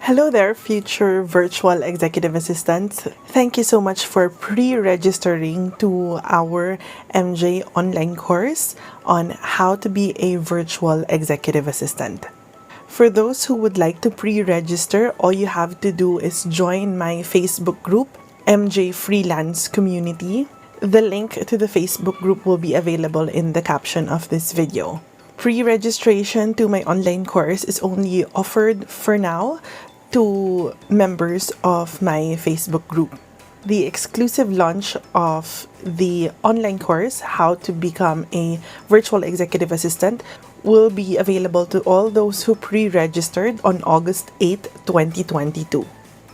Hello there, future virtual executive assistants. Thank you so much for pre-registering to our MJ online course on how to be a virtual executive assistant. For those who would like to pre-register, all you have to do is join my Facebook group, MJ Freelance Community. The link to the Facebook group will be available in the caption of this video. Pre-registration to my online course is only offered for now to members of my Facebook group. The exclusive launch of the online course, How to Become a Virtual Executive Assistant, will be available to all those who pre-registered on August 8, 2022.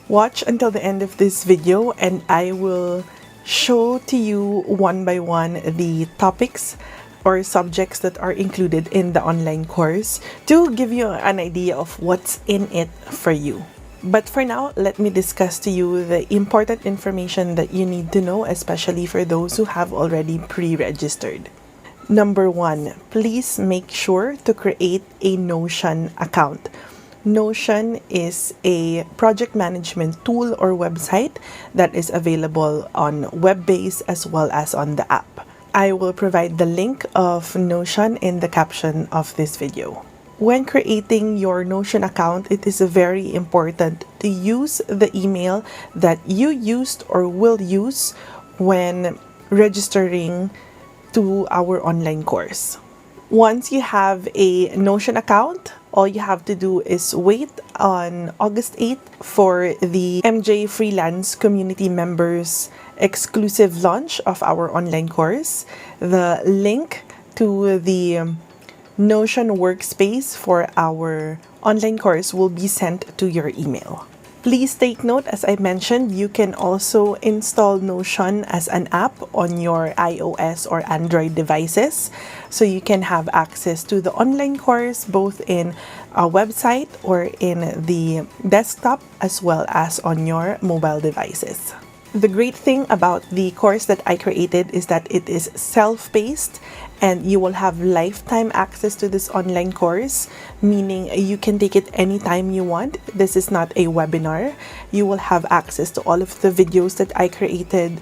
Watch until the end of this video and I will show to you one by one the topics or subjects that are included in the online course to give you an idea of what's in it for you. But for now, let me discuss to you the important information that you need to know, especially for those who have already pre-registered. Number 1, please make sure to create a Notion account. Notion is a project management tool or website that is available on web-based as well as on the app. I will provide the link of Notion in the caption of this video. When creating your Notion account, it is very important to use the email that you used or will use when registering to our online course. Once you have a Notion account, all you have to do is wait on August 8th for the MJ Freelance Community members exclusive launch of our online course. The link to the Notion workspace for our online course will be sent to your email. Please take note, as I mentioned, you can also install Notion as an app on your iOS or Android devices, so you can have access to the online course both in a website or in the desktop as well as on your mobile devices. The great thing about the course that I created is that it is self-paced and you will have lifetime access to this online course, meaning you can take it anytime you want. This is not a webinar. You will have access to all of the videos that I created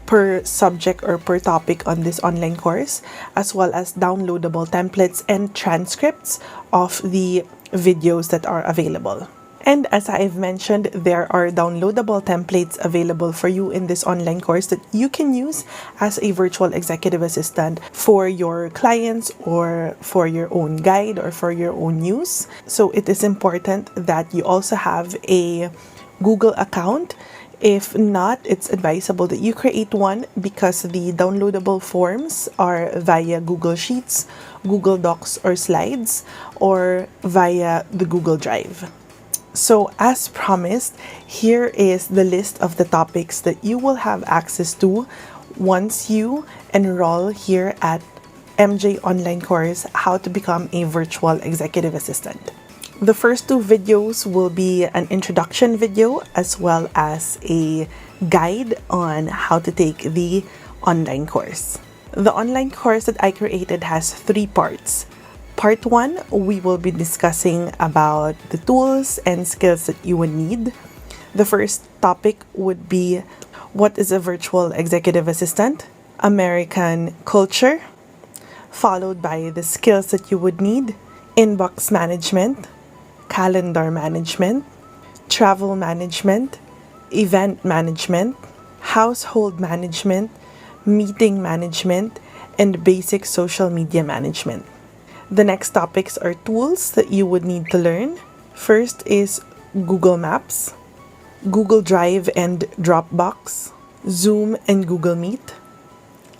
per subject or per topic on this online course, as well as downloadable templates and transcripts of the videos that are available. And as I've mentioned, there are downloadable templates available for you in this online course that you can use as a virtual executive assistant for your clients or for your own guide or for your own use. So it is important that you also have a Google account. If not, it's advisable that you create one because the downloadable forms are via Google Sheets, Google Docs or Slides, or via the Google Drive. So as promised, here is the list of the topics that you will have access to once you enroll here at MJ Online Course, How to Become a Virtual Executive Assistant. The first 2 videos will be an introduction video as well as a guide on how to take the online course. The online course that I created has 3 parts. Part 1, we will be discussing about the tools and skills that you would need. The first topic would be what is a virtual executive assistant, American culture, followed by the skills that you would need, inbox management, calendar management, travel management, event management, household management, meeting management, and basic social media management. The next topics are tools that you would need to learn. First is Google Maps, Google Drive and Dropbox, Zoom and Google Meet,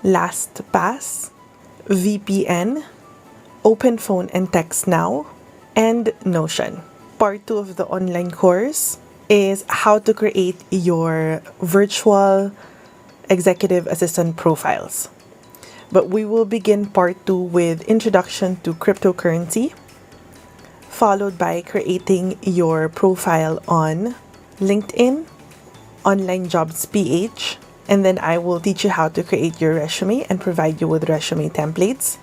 LastPass, VPN, OpenPhone and TextNow, and Notion. Part 2 of the online course is how to create your virtual executive assistant profiles. But we will begin part 2 with introduction to cryptocurrency, followed by creating your profile on LinkedIn, Online Jobs PH, and then I will teach you how to create your resume and provide you with resume templates,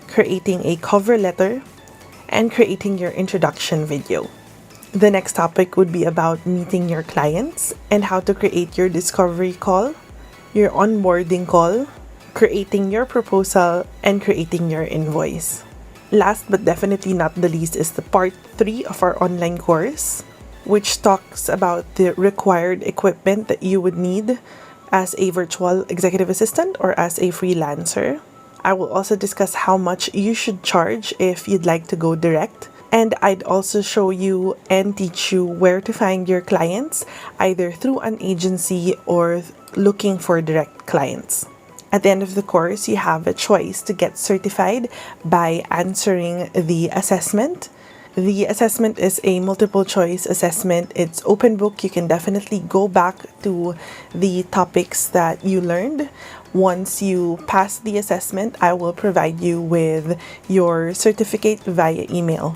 creating a cover letter, and creating your introduction video. The next topic would be about meeting your clients and how to create your discovery call, your onboarding call, creating your proposal, and creating your invoice. Last but definitely not the least is the part 3 of our online course, which talks about the required equipment that you would need as a virtual executive assistant or as a freelancer. I will also discuss how much you should charge if you'd like to go direct. And I'd also show you and teach you where to find your clients, either through an agency or looking for direct clients. At the end of the course, you have a choice to get certified by answering the assessment. The assessment is a multiple choice assessment. It's open book. You can definitely go back to the topics that you learned. Once you pass the assessment, I will provide you with your certificate via email.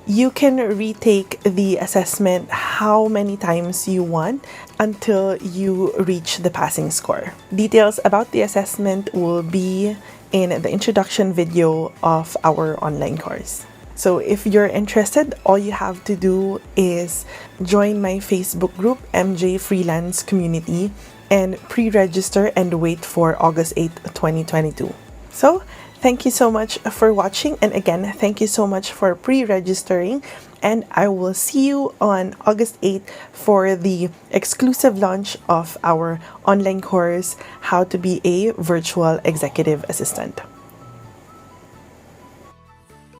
You can retake the assessment how many times you want until you reach the passing score. Details about the assessment will be in the introduction video of our online course. So if you're interested, all you have to do is join my Facebook group, MJ Freelance Community, and pre-register and wait for August 8th, 2022. So, thank you so much for watching, and again, thank you so much for pre-registering, and I will see you on August 8th for the exclusive launch of our online course, How to be a Virtual Executive Assistant.